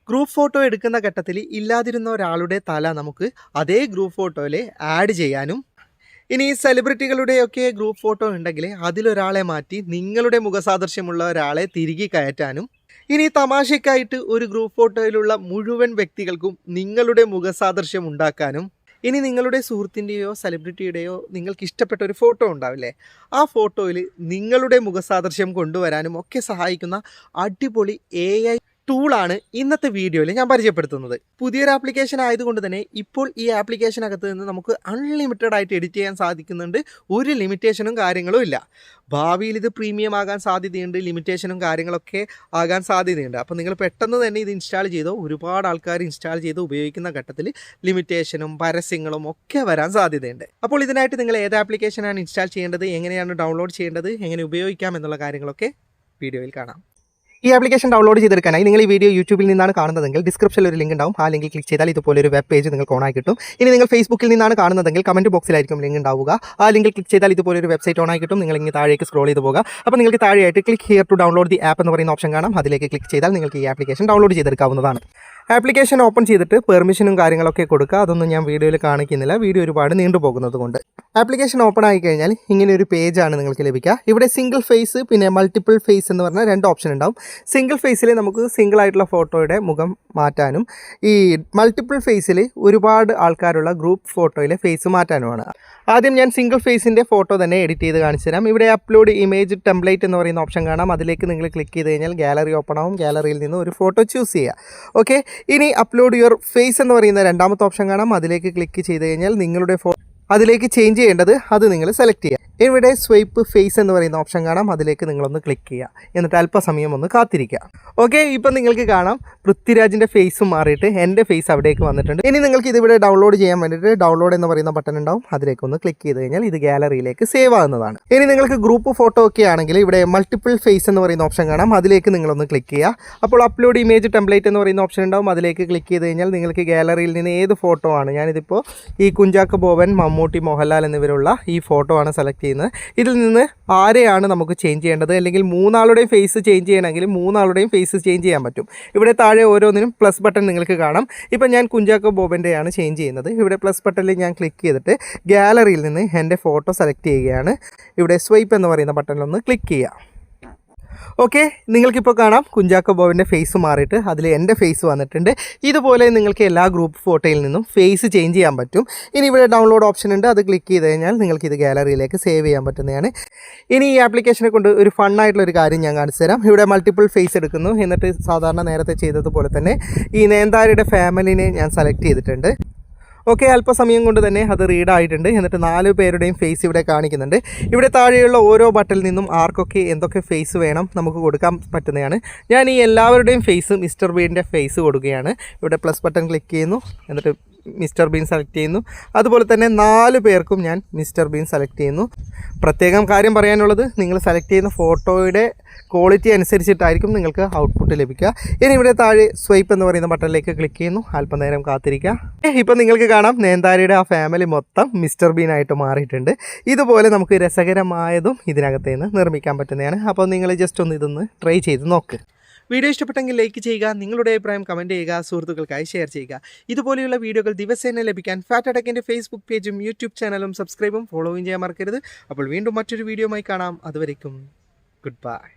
Group photo എടുക്കുന്ന ഘട്ടത്തിൽ ഇല്ലാതിരുന്ന ഒരാളുടെ തല നമുക്ക് അതേ ഗ്രൂപ്പ് ഫോട്ടോയിൽ ആഡ് ചെയ്യാനും, ഇനി സെലിബ്രിറ്റികളുടെയൊക്കെ ഗ്രൂപ്പ് ഫോട്ടോ ഉണ്ടെങ്കിൽ അതിലൊരാളെ മാറ്റി നിങ്ങളുടെ മുഖസാദൃശ്യമുള്ള ഒരാളെ തിരികെ കയറ്റാനും, ഇനി തമാശയ്ക്കായിട്ട് ഒരു ഗ്രൂപ്പ് ഫോട്ടോയിലുള്ള മുഴുവൻ വ്യക്തികൾക്കും നിങ്ങളുടെ മുഖസാദൃശ്യം ഉണ്ടാക്കാനും, ഇനി നിങ്ങളുടെ സുഹൃത്തിൻ്റെയോ സെലിബ്രിറ്റിയുടെയോ നിങ്ങൾക്ക് ഇഷ്ടപ്പെട്ട ഒരു ഫോട്ടോ ഉണ്ടാവില്ലേ, ആ ഫോട്ടോയിൽ നിങ്ങളുടെ മുഖസാദൃശ്യം കൊണ്ടുവരാനും ഒക്കെ സഹായിക്കുന്ന അടിപൊളി AI ടൂളാണ് ഇന്നത്തെ വീഡിയോയിൽ ഞാൻ പരിചയപ്പെടുത്തുന്നത്. പുതിയൊരു ആപ്ലിക്കേഷൻ ആയതുകൊണ്ട് തന്നെ ഇപ്പോൾ ഈ ആപ്ലിക്കേഷനകത്ത് നിന്ന് നമുക്ക് അൺലിമിറ്റഡ് ആയിട്ട് എഡിറ്റ് ചെയ്യാൻ സാധിക്കുന്നുണ്ട്. ഒരു ലിമിറ്റേഷനും കാര്യങ്ങളും ഇല്ല. ഭാവിയിൽ ഇത് പ്രീമിയം ആകാൻ സാധ്യതയുണ്ട്, ലിമിറ്റേഷനും കാര്യങ്ങളൊക്കെ ആകാൻ സാധ്യതയുണ്ട്. അപ്പോൾ നിങ്ങൾ പെട്ടെന്ന് തന്നെ ഇത് ഇൻസ്റ്റാൾ ചെയ്തോ. ഒരുപാട് ആൾക്കാർ ഇൻസ്റ്റാൾ ചെയ്ത് ഉപയോഗിക്കുന്ന ഘട്ടത്തിൽ ലിമിറ്റേഷനും പരസ്യങ്ങളും ഒക്കെ വരാൻ സാധ്യതയുണ്ട്. അപ്പോൾ ഇതിനായിട്ട് നിങ്ങൾ ഏത് ആപ്ലിക്കേഷനാണ് ഇൻസ്റ്റാൾ ചെയ്യേണ്ടത്, എങ്ങനെയാണ് ഡൗൺലോഡ് ചെയ്യേണ്ടത്, എങ്ങനെ ഉപയോഗിക്കാം എന്നുള്ള കാര്യങ്ങളൊക്കെ വീഡിയോയിൽ കാണാം. ഈ ആപ്ലിക്കേഷൻ ഡൗൺലോഡ് ചെയ്തെടുക്കാനായി നിങ്ങൾ ഈ വീഡിയോ യൂട്യൂബിൽ നിന്നാണ് കാണുന്നതെങ്കിൽ ഡിസ്ക്രിപ്ഷനിൽ ഒരു ലിങ്ക് ഉണ്ടാവും. ആ ലിങ്കിൽ ക്ലിക്ക് ചെയ്താൽ ഇതുപോലെ ഒരു വെബ് പേജ് നിങ്ങൾക്ക് ഓണായി കിട്ടും. ഇനി നിങ്ങൾ ഫേസ്ബുക്കിൽ നിന്നാണ് കാണുന്നതെങ്കിൽ കമൻറ്റ് ബോക്സിലായിരിക്കും ലിങ്ക് ഉണ്ടാവുക. ആ ലിങ്കിൽ ക്ലിക്ക് ചെയ്താൽ ഇതുപോലെ ഒരു വെബ്സൈറ്റ് ഓണായി കിട്ടും. നിങ്ങൾ ഇങ്ങനെ താഴേക്ക് സ്ക്രോൾ ചെയ്ത് പോകുക. അപ്പോൾ നിങ്ങൾക്ക് താഴെയായിട്ട് click here to download the app എന്ന് പറയുന്ന ഓപ്ഷൻ കാണാം. അതിലേക്ക് ക്ലിക്ക് ചെയ്താൽ നിങ്ങൾക്ക് ഈ ആപ്ലിക്കേഷൻ ഡൗൺലോഡ് ചെയ്തെടുക്കാവുന്നതാണ്. ആപ്ലിക്കേഷൻ ഓപ്പൺ ചെയ്തിട്ട് പെർമിഷനും കാര്യങ്ങളൊക്കെ കൊടുക്കുക. അതൊന്നും ഞാൻ വീഡിയോയിൽ കാണിക്കുന്നില്ല, വീഡിയോ ഒരുപാട് നീണ്ടുപോകുന്നത് കൊണ്ട്. ആപ്ലിക്കേഷൻ ഓപ്പൺ ആയി കഴിഞ്ഞാൽ ഇങ്ങനെ ഒരു പേജാണ് നിങ്ങൾക്ക് ലഭിക്കുക. ഇവിടെ സിംഗിൾ ഫേസ് പിന്നെ മൾട്ടിപ്പിൾ ഫേസ് എന്ന് പറഞ്ഞാൽ 2 ഓപ്ഷൻ ഉണ്ടാവും. സിംഗിൾ ഫേസിൽ നമുക്ക് സിംഗിൾ ആയിട്ടുള്ള ഫോട്ടോയുടെ മുഖം മാറ്റാനും, ഈ മൾട്ടിപ്പിൾ ഫേസിൽ ഒരുപാട് ആൾക്കാരുള്ള ഗ്രൂപ്പ് ഫോട്ടോയിലെ ഫേസ് മാറ്റാനുമാണ്. ആദ്യം ഞാൻ സിംഗിൾ ഫേസിൻ്റെ ഫോട്ടോ തന്നെ എഡിറ്റ് ചെയ്ത് കാണിച്ചു തരാം. ഇവിടെ അപ്ലോഡ് ഇമേജ് ടെംപ്ലേറ്റ് എന്ന് പറയുന്ന ഓപ്ഷൻ കാണാം. അതിലേക്ക് നിങ്ങൾ ക്ലിക്ക് ചെയ്ത് കഴിഞ്ഞാൽ ഗാലറി ഓപ്പൺ ആവും. ഗാലറിയിൽ നിന്ന് ഒരു ഫോട്ടോ ചൂസ് ചെയ്യുക. ഓക്കെ, ഇനി അപ്ലോഡ് യുവർ ഫേസ് എന്ന് പറയുന്ന 2ാമത്തെ ഓപ്ഷൻ കാണാം. അതിലേക്ക് ക്ലിക്ക് ചെയ്ത് കഴിഞ്ഞാൽ നിങ്ങളുടെ അതിലേക്ക് ചേഞ്ച് ചെയ്യേണ്ടത് അത് നിങ്ങൾ സെലക്ട് ചെയ്യുക. ഇവിടെ സ്വൈപ്പ് ഫേസ് എന്ന് പറയുന്ന ഓപ്ഷൻ കാണാം. അതിലേക്ക് നിങ്ങളൊന്ന് ക്ലിക്ക് ചെയ്യുക. എന്നിട്ട് അല്പസമയം ഒന്ന് കാത്തിരിക്കുക. ഓക്കെ, ഇപ്പം നിങ്ങൾക്ക് കാണാം പൃഥ്വിരാജിൻ്റെ ഫേസും മാറിയിട്ട് എൻ്റെ ഫേസ് അവിടേക്ക് വന്നിട്ടുണ്ട്. ഇനി നിങ്ങൾക്ക് ഇതിവിടെ ഡൗൺലോഡ് ചെയ്യാൻ വേണ്ടിയിട്ട് ഡൗൺലോഡ് എന്ന് പറയുന്ന ബട്ടൺ ഉണ്ടാവും. അതിലേക്ക് ഒന്ന് ക്ലിക്ക് ചെയ്ത് കഴിഞ്ഞാൽ ഇത് ഗാലറിയിലേക്ക് സേവ് ആകുന്നതാണ്. ഇനി നിങ്ങൾക്ക് ഗ്രൂപ്പ് ഫോട്ടോ ഒക്കെ ആണെങ്കിൽ ഇവിടെ മൾട്ടിപ്പിൾ ഫേസ് എന്ന് പറയുന്ന ഓപ്ഷൻ കാണാം. അതിലേക്ക് നിങ്ങളൊന്ന് ക്ലിക്ക് ചെയ്യുക. അപ്പോൾ അപ്ലോഡ് ഇമേജ് ടെംപ്ലേറ്റ് എന്ന് പറയുന്ന ഓപ്ഷൻ ഉണ്ടാവും. അതിലേക്ക് ക്ലിക്ക് ചെയ്ത് കഴിഞ്ഞാൽ നിങ്ങൾക്ക് ഗാലറിയിൽ നിന്ന് ഏത് ഫോട്ടോ ആണ്, ഞാനിതിപ്പോൾ ഈ കുഞ്ചാക്കോ ബോബൻ, മമ്മൂട്ടി, മോഹൻലാൽ എന്നിവരുള്ള ഈ ഫോട്ടോ ആണ് സെലക്ട് ചെയ്യുന്നത്. ഇതിൽ നിന്ന് ആരെയാണ് നമുക്ക് ചേഞ്ച് ചെയ്യേണ്ടത്, അല്ലെങ്കിൽ 3 ആളുടെയും ഫേസ് ചേഞ്ച് ചെയ്യണമെങ്കിൽ 3 ആളുടെയും ഫേസ് ചേഞ്ച് ചെയ്യാൻ പറ്റും. ഇവിടെ താഴെ ഓരോന്നിനും പ്ലസ് ബട്ടൺ നിങ്ങൾക്ക് കാണാം. ഇപ്പം ഞാൻ കുഞ്ചാക്കോ ബോബൻ്റെയാണ് ചേഞ്ച് ചെയ്യുന്നത്. ഇവിടെ പ്ലസ് ബട്ടണിൽ ഞാൻ ക്ലിക്ക് ചെയ്തിട്ട് ഗാലറിയിൽ നിന്ന് എൻ്റെ ഫോട്ടോ സെലക്ട് ചെയ്യുകയാണ്. ഇവിടെ സ്വൈപ്പ് എന്ന് പറയുന്ന ബട്ടണിലൊന്ന് ക്ലിക്ക് ചെയ്യുക. ഓക്കെ, നിങ്ങൾക്കിപ്പോൾ കാണാം കുഞ്ചാക്കോ ബോബൻ്റെ ഫേസ് മാറിയിട്ട് അതിൽ എൻ്റെ ഫേസ് വന്നിട്ടുണ്ട്. ഇതുപോലെ നിങ്ങൾക്ക് എല്ലാ ഗ്രൂപ്പ് ഫോട്ടോയിൽ നിന്നും ഫേസ് ചേഞ്ച് ചെയ്യാൻ പറ്റും. ഇനി ഇവിടെ ഡൗൺലോഡ് ഓപ്ഷൻ ഉണ്ട്. അത് ക്ലിക്ക് ചെയ്ത് കഴിഞ്ഞാൽ നിങ്ങൾക്കിത് ഗാലറിയിലേക്ക് സേവ് ചെയ്യാൻ പറ്റുന്നതാണ്. ഇനി ഈ ആപ്ലിക്കേഷനെ കൊണ്ട് ഒരു ഫണ്ണായിട്ടുള്ളൊരു കാര്യം ഞാൻ കാണിച്ചു തരാം. ഇവിടെ മൾട്ടിപ്പിൾ ഫേസ് എടുക്കുന്നു. എന്നിട്ട് സാധാരണ നേരത്തെ ചെയ്തതുപോലെ തന്നെ ഈ നയൻതാരയുടെ ഫാമിലിനെ ഞാൻ സെലക്ട് ചെയ്തിട്ടുണ്ട്. ഓക്കെ, അല്പസമയം കൊണ്ട് തന്നെ അത് റീഡ് ആയിട്ടുണ്ട്. എന്നിട്ട് 4 പേരുടെയും ഫേസ് ഇവിടെ കാണിക്കുന്നുണ്ട്. ഇവിടെ താഴെയുള്ള ഓരോ ബട്ടണിൽ നിന്നും ആർക്കൊക്കെ എന്തൊക്കെ ഫേസ് വേണം നമുക്ക് കൊടുക്കാൻ പറ്റുന്നതാണ്. ഞാൻ ഈ എല്ലാവരുടെയും ഫേസ് മിസ്റ്റർ ബീൻ്റെ ഫേസ് കൊടുക്കുകയാണ്. ഇവിടെ പ്ലസ് ബട്ടൺ ക്ലിക്ക് ചെയ്യുന്നു. എന്നിട്ട് മിസ്റ്റർ ബീൻ സെലക്ട് ചെയ്യുന്നു. അതുപോലെ തന്നെ 4 പേർക്കും ഞാൻ മിസ്റ്റർ ബീൻ സെലക്ട് ചെയ്യുന്നു. പ്രത്യേകം കാര്യം പറയാനുള്ളത്, നിങ്ങൾ സെലക്ട് ചെയ്യുന്ന ഫോട്ടോയുടെ ക്വാളിറ്റി അനുസരിച്ചിട്ടായിരിക്കും നിങ്ങൾക്ക് ഔട്ട്പുട്ട് ലഭിക്കുക. ഇനി ഇവിടെ താഴെ സ്വൈപ്പ് എന്ന് പറയുന്ന ബട്ടണിലേക്ക് ക്ലിക്ക് ചെയ്യുന്നു. അല്പനേരം കാത്തിരിക്കുക. ഇപ്പം നിങ്ങൾക്ക് കാണാം നയൻതാരയുടെ ആ ഫാമിലി മൊത്തം മിസ്റ്റർ ബീൻ ആയിട്ട് മാറിയിട്ടുണ്ട്. ഇതുപോലെ നമുക്ക് രസകരമായതും ഇതിനകത്ത് നിന്ന് നിർമ്മിക്കാൻ പറ്റുന്നതാണ്. അപ്പോൾ നിങ്ങൾ ജസ്റ്റ് ഒന്ന് ഇതൊന്ന് ട്രൈ ചെയ്ത് നോക്ക്. വീഡിയോ ഇഷ്ടപ്പെട്ടെങ്കിൽ ലൈക്ക് ചെയ്യുക, നിങ്ങളുടെ അഭിപ്രായം കമൻറ്റ് ചെയ്യുക, സുഹൃത്തുക്കൾക്കായി ഷെയർ ചെയ്യുക. ഇതുപോലെയുള്ള വീഡിയോകൾ ദിവസേന ലഭിക്കാൻ ഫാറ്റ് ടെക്കിൻ്റെ ഫേസ്ബുക്ക് പേജും യൂട്യൂബ് ചാനലും സബ്സ്ക്രൈബും ഫോളോയും ചെയ്യാൻ മറക്കരുത്. അപ്പോൾ വീണ്ടും മറ്റൊരു വീഡിയോയുമായി കാണാം. അതുവരേക്കും ഗുഡ് ബൈ.